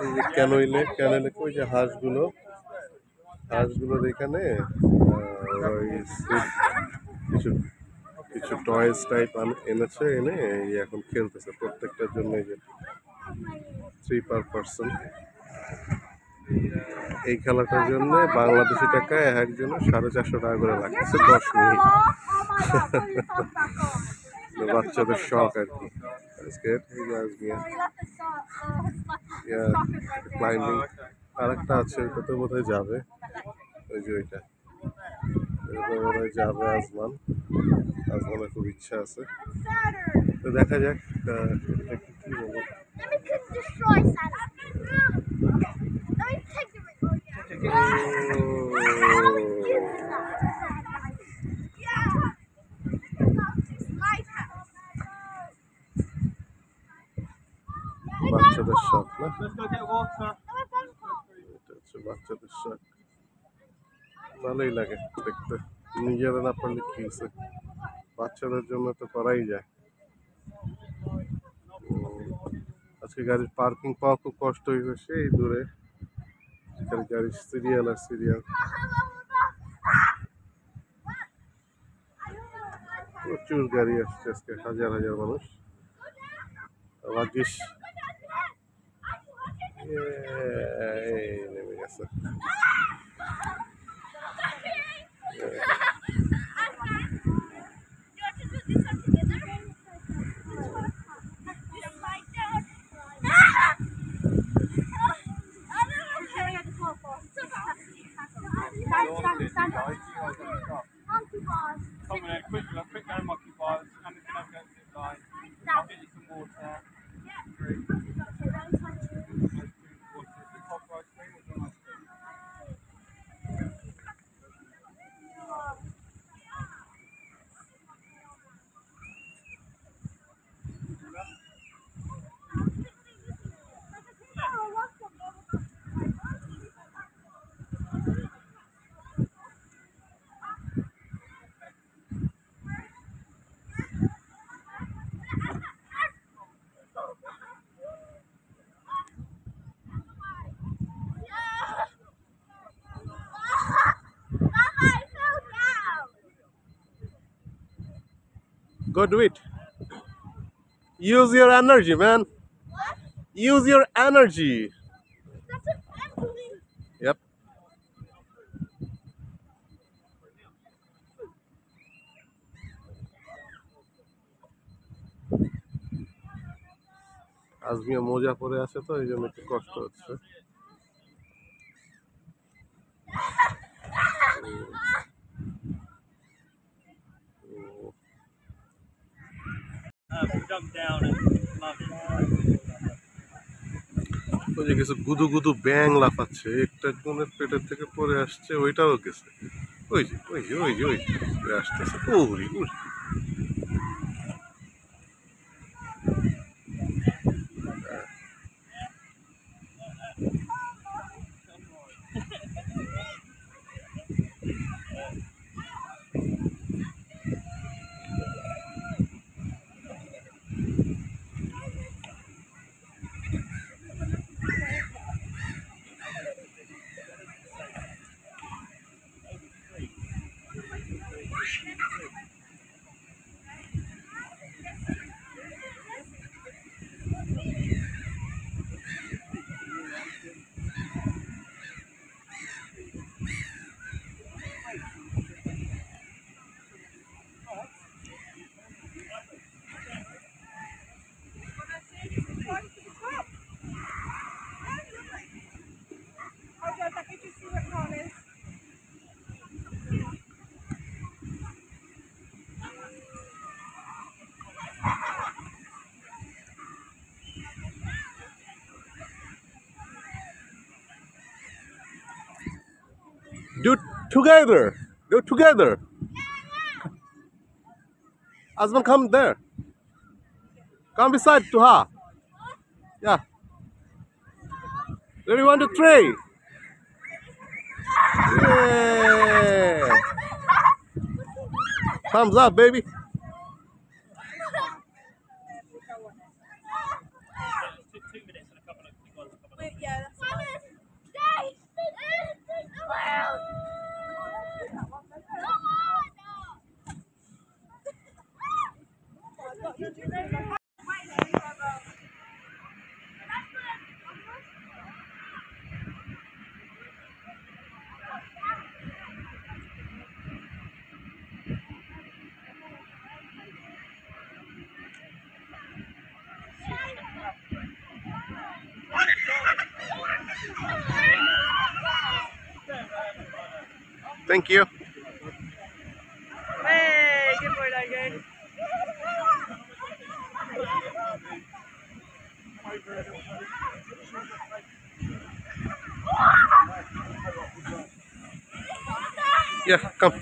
এই যে ক্যানোই লেক ওই যে হাঁসগুলোর এখানে ওই কিছু কিছু টয়েস টাইপ এনে এই এখন খেলতেছে প্রত্যেকটার জন্য। এই যে 3 পার পার্সন। এই খেলাটার জন্য বাংলাদেশি টাকায় একজনের 450 টাকা করে লাগতেছে 10 মিনিট। বাচ্চাদের শখ আর কি। ক্লাইম্বিং আর একটা আছে, ওইটাতে বোধহয় যাবে। ওই যে ওইটা বোধহয় যাবে আজমানের খুব ইচ্ছা আছে, তো দেখা যাক কি বলবো। বাচ্চাদের শখ না, এটা হচ্ছে বাচ্চাদের শখ। ভালোই লাগে দেখতে, নিজেরা না পারলে কি হয়েছে, বাচ্চাদের জন্য তো করাই যায়। আজকে গাড়ির পার্কিং পাওয়া খুব কষ্ট হয়েছে, সেই দূরে গাড়ির সিরিয়াল আর সিরিয়াল। প্রচুর গাড়ি আসছে আজকে, হাজার হাজার মানুষ। ভাগ্যিস নেমে গেছে। Come on, quick go monkey bars, and then I'll go to the line. I'll get you some water. Go do it. Use your energy, man. Use your energy. Yep. আজমিয়া মোজা পরে আছে তো এই জন্য একটু কষ্ট হচ্ছে। ওই যে কিছু গুদু গুদু ব্যাং লাফাচ্ছে, একটা একজনের পেটের থেকে পড়ে আসছে, ওইটাও গেছে। ওই যে ওই যে ওই যে ওই যে আসতেছে। ওরে ওরে Do together. Do together. Asman, come there. Come beside to her. Yeah. Ready, 1, 2, 3. Yeah. Thumbs up, baby. Two minutes and a couple of quick ones. Thank you. Hey, good boy, Logan. Yeah, come.